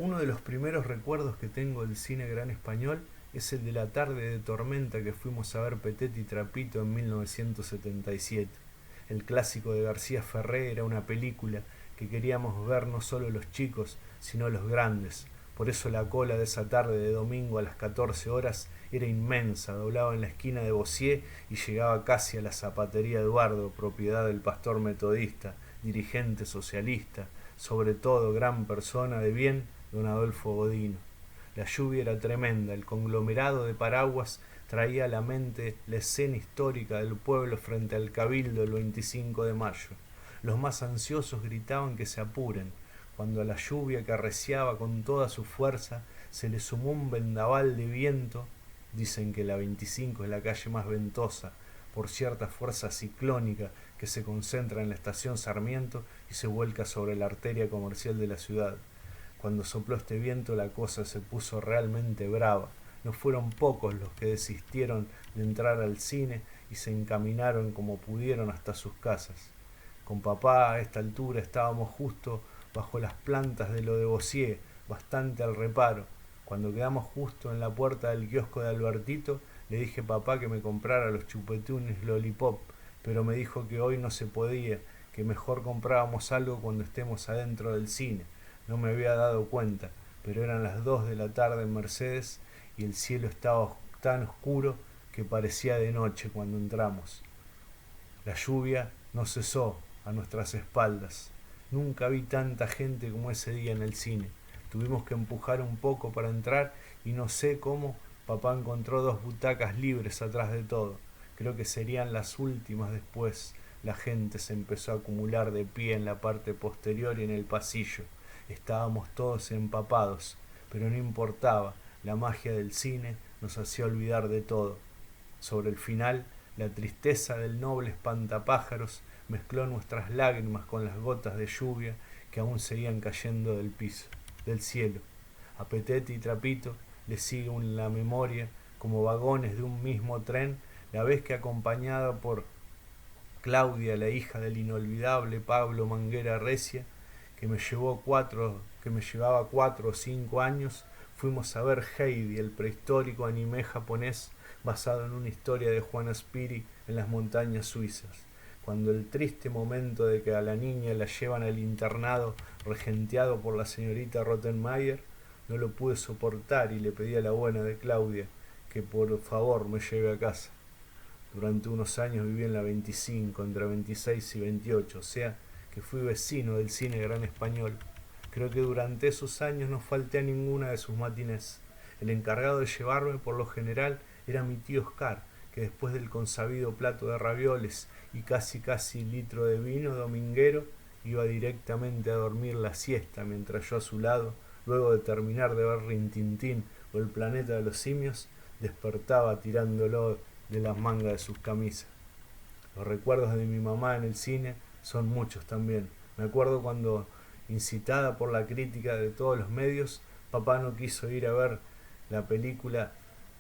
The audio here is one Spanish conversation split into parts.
Uno de los primeros recuerdos que tengo del cine gran español es el de la tarde de tormenta que fuimos a ver Petit y Trapito en 1977. El clásico de García Ferré era una película que queríamos ver no solo los chicos, sino los grandes. Por eso la cola de esa tarde de domingo a las 14 horas era inmensa, doblaba en la esquina de Bossier y llegaba casi a la zapatería Eduardo, propiedad del pastor metodista, dirigente socialista, sobre todo gran persona de bien, don Adolfo Godino. La lluvia era tremenda, el conglomerado de paraguas traía a la mente la escena histórica del pueblo frente al cabildo el 25 de mayo. Los más ansiosos gritaban que se apuren, cuando a la lluvia que arreciaba con toda su fuerza se le sumó un vendaval de viento. Dicen que la 25 es la calle más ventosa, por cierta fuerza ciclónica que se concentra en la estación Sarmiento y se vuelca sobre la arteria comercial de la ciudad. Cuando sopló este viento la cosa se puso realmente brava. No fueron pocos los que desistieron de entrar al cine y se encaminaron como pudieron hasta sus casas. Con papá a esta altura estábamos justo bajo las plantas de lo de Bossier, bastante al reparo. Cuando quedamos justo en la puerta del kiosco de Albertito, le dije a papá que me comprara los chupetunes Lollipop, pero me dijo que hoy no se podía, que mejor comprábamos algo cuando estemos adentro del cine. No me había dado cuenta, pero eran las 2 de la tarde en Mercedes y el cielo estaba tan oscuro que parecía de noche cuando entramos. La lluvia no cesó a nuestras espaldas. Nunca vi tanta gente como ese día en el cine. Tuvimos que empujar un poco para entrar y no sé cómo papá encontró 2 butacas libres atrás de todo. Creo que serían las últimas después. La gente se empezó a acumular de pie en la parte posterior y en el pasillo. Estábamos todos empapados, pero no importaba, la magia del cine nos hacía olvidar de todo. Sobre el final, la tristeza del noble espantapájaros mezcló nuestras lágrimas con las gotas de lluvia que aún seguían cayendo del piso, del cielo. A Petete y Trapito les sigue en la memoria, como vagones de un mismo tren, la vez que acompañada por Claudia, la hija del inolvidable Pablo Manguera Recia, que me llevaba 4 o 5 años, fuimos a ver Heidi, el prehistórico anime japonés basado en una historia de Juana Spiri en las montañas suizas. Cuando el triste momento de que a la niña la llevan al internado regenteado por la señorita Rottenmeier, no lo pude soportar y le pedí a la buena de Claudia que por favor me lleve a casa. Durante unos años viví en la 25, entre 26 y 28, o sea que fui vecino del cine gran español. Creo que durante esos años no falté a ninguna de sus matinés. El encargado de llevarme, por lo general, era mi tío Oscar, que después del consabido plato de ravioles y casi litro de vino dominguero, iba directamente a dormir la siesta mientras yo a su lado, luego de terminar de ver Rintintín o El planeta de los simios, despertaba tirándolo de las mangas de sus camisas. Los recuerdos de mi mamá en el cine son muchos también. Me acuerdo cuando, incitada por la crítica de todos los medios, papá no quiso ir a ver la película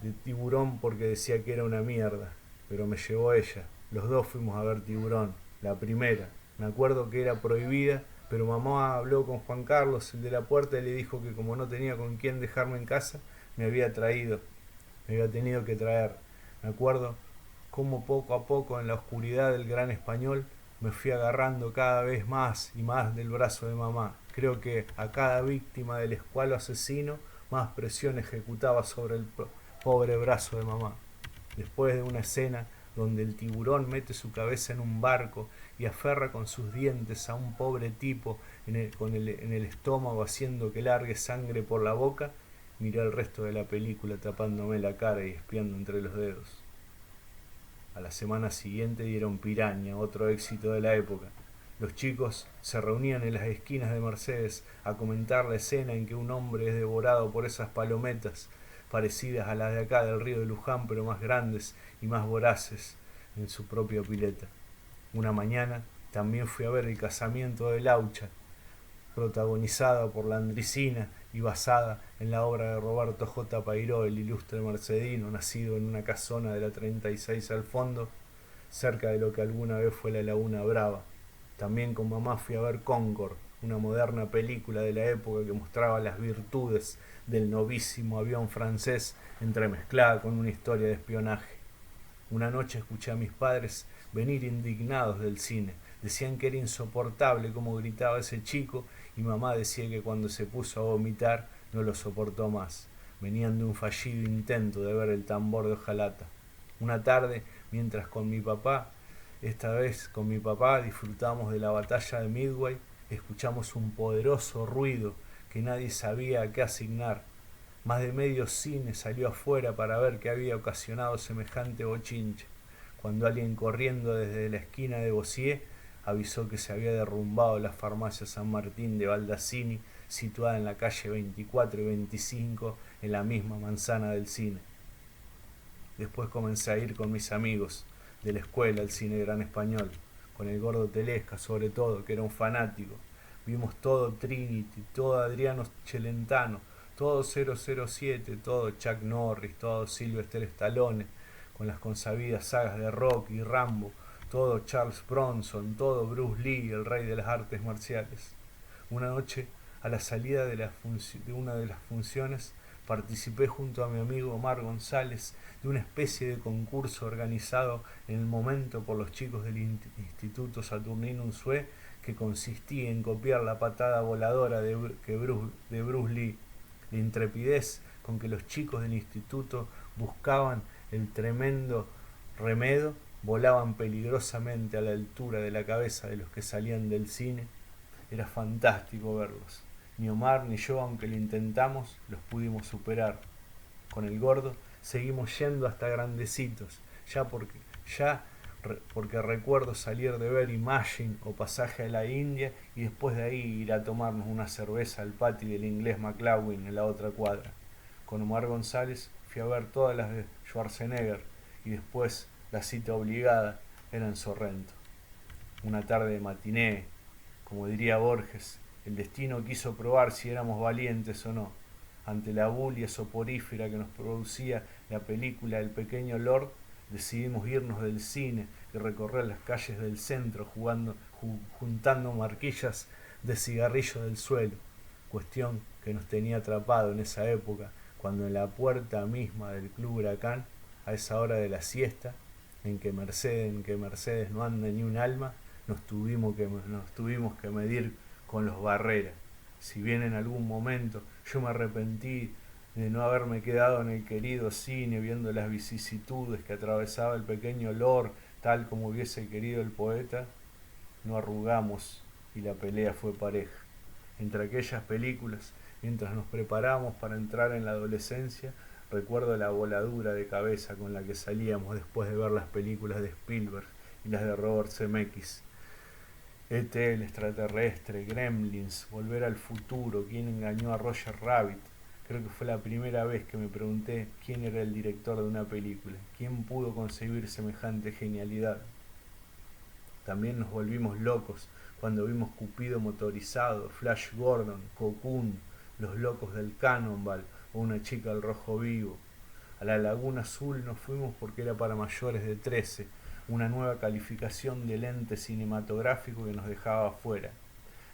de Tiburón porque decía que era una mierda, pero me llevó ella. Los dos fuimos a ver Tiburón, la primera. Me acuerdo que era prohibida, pero mamá habló con Juan Carlos, el de la puerta, y le dijo que como no tenía con quién dejarme en casa, me había tenido que traer. Me acuerdo cómo poco a poco en la oscuridad del gran español me fui agarrando cada vez más y más del brazo de mamá. Creo que a cada víctima del escualo asesino más presión ejecutaba sobre el pobre brazo de mamá. Después de una escena donde el tiburón mete su cabeza en un barco y aferra con sus dientes a un pobre tipo en el estómago haciendo que largue sangre por la boca, miré el resto de la película tapándome la cara y espiando entre los dedos. A la semana siguiente dieron Piraña, otro éxito de la época. Los chicos se reunían en las esquinas de Mercedes a comentar la escena en que un hombre es devorado por esas palometas, parecidas a las de acá del río de Luján, pero más grandes y más voraces en su propia pileta. Una mañana también fui a ver El casamiento de Laucha, protagonizada por la Andricina y basada en la obra de Roberto J. Pairó, el ilustre mercedino, nacido en una casona de la 36 al fondo, cerca de lo que alguna vez fue la Laguna Brava. También con mamá fui a ver Concord, una moderna película de la época que mostraba las virtudes del novísimo avión francés entremezclada con una historia de espionaje. Una noche escuché a mis padres venir indignados del cine. Decían que era insoportable cómo gritaba ese chico y mamá decía que cuando se puso a vomitar no lo soportó más. Venían de un fallido intento de ver el tambor de hojalata. Una tarde, mientras esta vez con mi papá, disfrutamos de la batalla de Midway, escuchamos un poderoso ruido que nadie sabía a qué asignar. Más de medio cine salió afuera para ver qué había ocasionado semejante bochinche, cuando alguien corriendo desde la esquina de Bossier avisó que se había derrumbado la farmacia San Martín de Baldassini, situada en la calle 24 y 25, en la misma manzana del cine. Después comencé a ir con mis amigos de la escuela al cine Gran Español, con el gordo Telesca sobre todo, que era un fanático. Vimos todo Trinity, todo Adriano Celentano, todo 007, todo Chuck Norris, todo Sylvester Stallone, con las consabidas sagas de Rocky y Rambo, todo Charles Bronson, todo Bruce Lee, el rey de las artes marciales. Una noche, a la salida de una de las funciones, participé junto a mi amigo Omar González de una especie de concurso organizado en el momento por los chicos del Instituto Saturnino Unzué, que consistía en copiar la patada voladora de Bruce Lee. La intrepidez con que los chicos del instituto buscaban el tremendo remedo, volaban peligrosamente a la altura de la cabeza de los que salían del cine. Era fantástico verlos. Ni Omar ni yo, aunque lo intentamos, los pudimos superar. Con el gordo seguimos yendo hasta grandecitos, ya porque recuerdo salir de ver Imagine o Pasaje a la India y después de ahí ir a tomarnos una cerveza al patio del inglés McLaughlin en la otra cuadra. Con Omar González fui a ver todas las de Schwarzenegger y después la cita obligada era en Sorrento. Una tarde de matiné, como diría Borges, el destino quiso probar si éramos valientes o no. Ante la bulia soporífera que nos producía la película El pequeño Lord, decidimos irnos del cine y recorrer las calles del centro juntando marquillas de cigarrillo del suelo, cuestión que nos tenía atrapado en esa época, cuando en la puerta misma del Club Huracán, a esa hora de la siesta, en que Mercedes no anda ni un alma, nos tuvimos que medir con los Barreras. Si bien en algún momento yo me arrepentí de no haberme quedado en el querido cine viendo las vicisitudes que atravesaba el pequeño Lord, tal como hubiese querido el poeta, no arrugamos y la pelea fue pareja. Entre aquellas películas, mientras nos preparamos para entrar en la adolescencia, recuerdo la voladura de cabeza con la que salíamos después de ver las películas de Spielberg y las de Robert Zemeckis. E.T. el extraterrestre, Gremlins, Volver al futuro, ¿quién engañó a Roger Rabbit? Creo que fue la primera vez que me pregunté quién era el director de una película, quién pudo concebir semejante genialidad. También nos volvimos locos cuando vimos Cupido motorizado, Flash Gordon, Cocoon, Los locos del Cannonball o Una chica al rojo vivo. A la Laguna Azul nos fuimos porque era para mayores de 13, una nueva calificación del ente cinematográfico que nos dejaba afuera.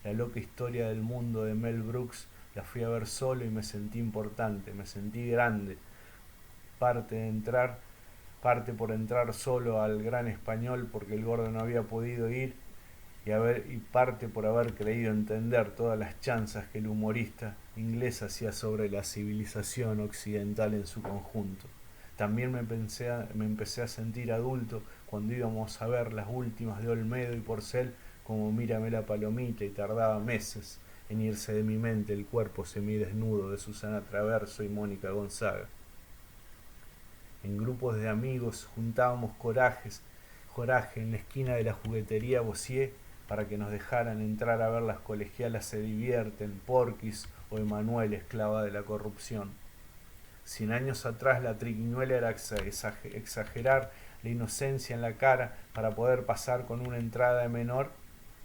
La loca historia del mundo de Mel Brooks la fui a ver solo y me sentí importante, me sentí grande. Parte por entrar solo al Gran Español porque el gordo no había podido ir y parte por haber creído entender todas las chanzas que el humorista inglés hacía sobre la civilización occidental en su conjunto. También me empecé a sentir adulto cuando íbamos a ver las últimas de Olmedo y Porcel como Mírame la palomita y tardaba meses en irse de mi mente el cuerpo semidesnudo de Susana Traverso y Mónica Gonzaga. En grupos de amigos juntábamos coraje en la esquina de la juguetería Bossier para que nos dejaran entrar a ver Las colegialas se divierten, Porquis o Emanuel, esclava de la corrupción. 100 años atrás la triquiñuela era exagerar la inocencia en la cara para poder pasar con una entrada de menor.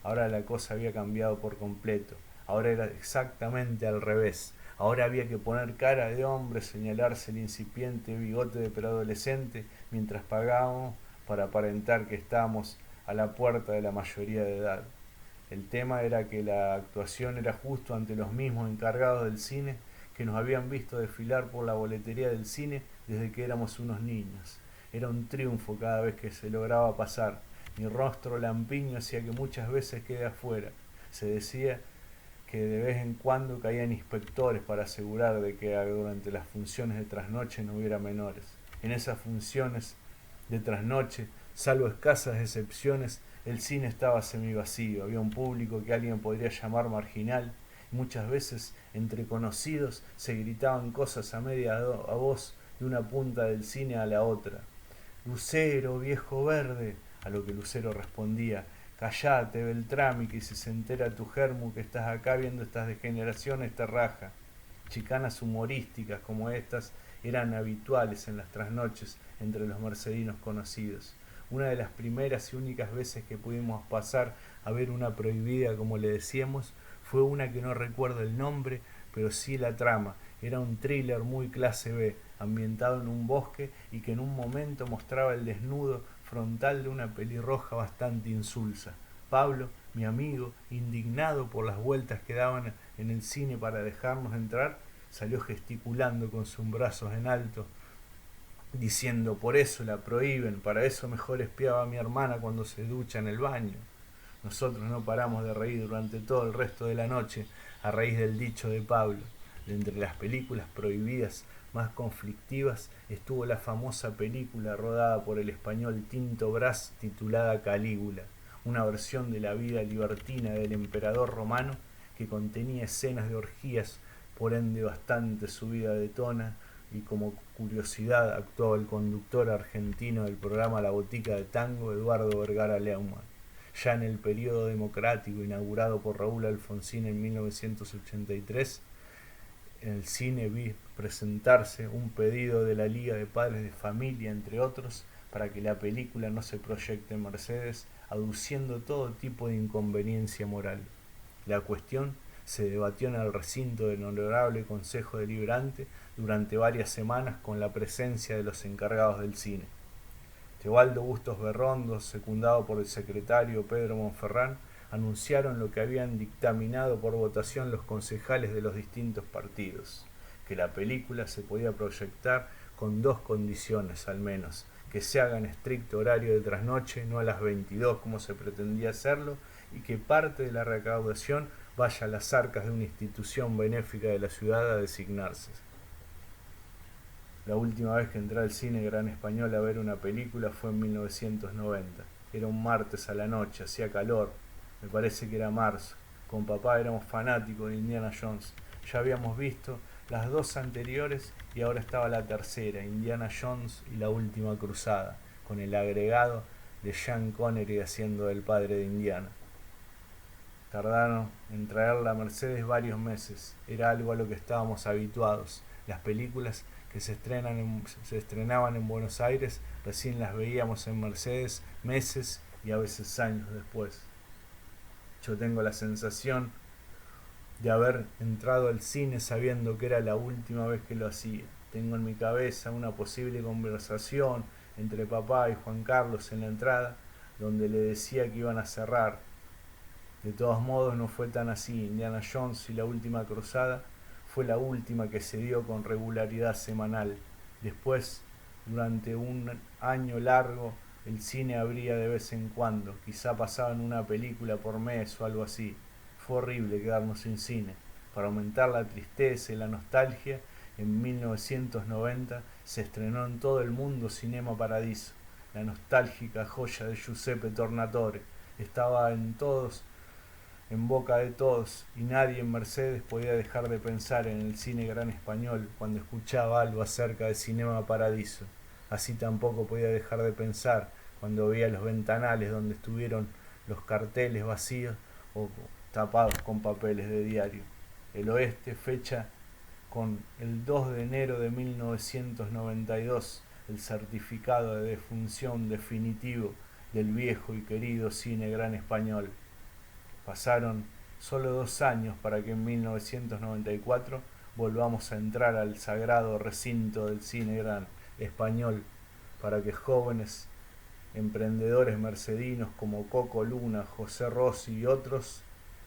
Ahora la cosa había cambiado por completo. Ahora era exactamente al revés. Ahora había que poner cara de hombre, señalarse el incipiente bigote de preadolescente mientras pagábamos para aparentar que estábamos a la puerta de la mayoría de edad. El tema era que la actuación era justo ante los mismos encargados del cine que nos habían visto desfilar por la boletería del cine desde que éramos unos niños. Era un triunfo cada vez que se lograba pasar. Mi rostro lampiño hacía que muchas veces quede afuera. Se decía que de vez en cuando caían inspectores para asegurar de que durante las funciones de trasnoche no hubiera menores. En esas funciones de trasnoche, salvo escasas excepciones, el cine estaba semivacío, había un público que alguien podría llamar marginal, y muchas veces entre conocidos se gritaban cosas a media voz de una punta del cine a la otra. Lucero, viejo verde, a lo que Lucero respondía, callate, Beltrami, que si se entera tu germu que estás acá viendo estas degeneraciones te raja. Chicanas humorísticas como estas eran habituales en las trasnoches entre los mercedinos conocidos. Una de las primeras y únicas veces que pudimos pasar a ver una prohibida, como le decíamos, fue una que no recuerdo el nombre, pero sí la trama. Era un thriller muy clase B, ambientado en un bosque y que en un momento mostraba el desnudo frontal de una pelirroja bastante insulsa. Pablo, mi amigo, indignado por las vueltas que daban en el cine para dejarnos entrar, salió gesticulando con sus brazos en alto, diciendo por eso la prohíben, para eso mejor espiaba a mi hermana cuando se ducha en el baño. Nosotros no paramos de reír durante todo el resto de la noche a raíz del dicho de Pablo. De entre las películas prohibidas más conflictivas estuvo la famosa película rodada por el español Tinto Brass titulada Calígula, una versión de la vida libertina del emperador romano que contenía escenas de orgías, por ende bastante subida de tono, y como curiosidad actuaba el conductor argentino del programa La Botica de Tango, Eduardo Vergara Leumann. Ya en el periodo democrático inaugurado por Raúl Alfonsín en 1983, en el cine vi presentarse un pedido de la Liga de Padres de Familia, entre otros, para que la película no se proyecte en Mercedes, aduciendo todo tipo de inconveniencia moral. La cuestión se debatió en el recinto del Honorable Consejo Deliberante durante varias semanas con la presencia de los encargados del cine. Teobaldo Bustos Berrondo, secundado por el secretario Pedro Monferrán, anunciaron lo que habían dictaminado por votación los concejales de los distintos partidos, que la película se podía proyectar con dos condiciones al menos: que se haga en estricto horario de trasnoche, no a las 22 como se pretendía hacerlo, y que parte de la recaudación vaya a las arcas de una institución benéfica de la ciudad a designarse. La última vez que entré al cine Gran Español a ver una película fue en 1990. Era un martes a la noche, hacía calor, me parece que era marzo. Con papá éramos fanáticos de Indiana Jones. Ya habíamos visto las dos anteriores y ahora estaba la tercera, Indiana Jones y la Última Cruzada, con el agregado de Sean Connery haciendo del padre de Indiana. Tardaron en traerla a Mercedes varios meses, era algo a lo que estábamos habituados. Las películas que se estrenaban en Buenos Aires recién las veíamos en Mercedes meses y a veces años después. Yo tengo la sensación de haber entrado al cine sabiendo que era la última vez que lo hacía. Tengo en mi cabeza una posible conversación entre papá y Juan Carlos en la entrada, donde le decía que iban a cerrar. De todos modos no fue tan así. Indiana Jones y la Última Cruzada fue la última que se dio con regularidad semanal. Después, durante un año largo, el cine abría de vez en cuando, quizá pasaban una película por mes o algo así. Fue horrible quedarnos sin cine. Para aumentar la tristeza y la nostalgia, en 1990 se estrenó en todo el mundo Cinema Paradiso, la nostálgica joya de Giuseppe Tornatore. Estaba en boca de todos, y nadie en Mercedes podía dejar de pensar en el cine Gran Español cuando escuchaba algo acerca de Cinema Paradiso. Así tampoco podía dejar de pensar cuando veía los ventanales donde estuvieron los carteles vacíos o tapados con papeles de diario. El Oeste, fecha con el 2 de enero de 1992, el certificado de defunción definitivo del viejo y querido cine Gran Español. Pasaron solo 2 años para que en 1994 volvamos a entrar al sagrado recinto del cine Gran Español, para que jóvenes emprendedores mercedinos como Coco Luna, José Rossi y otros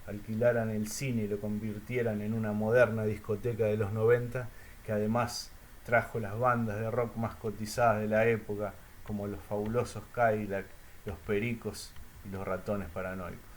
alquilaran el cine y lo convirtieran en una moderna discoteca de los 90 que además trajo las bandas de rock más cotizadas de la época como los Fabulosos Cadillac, los Pericos y los Ratones Paranoicos.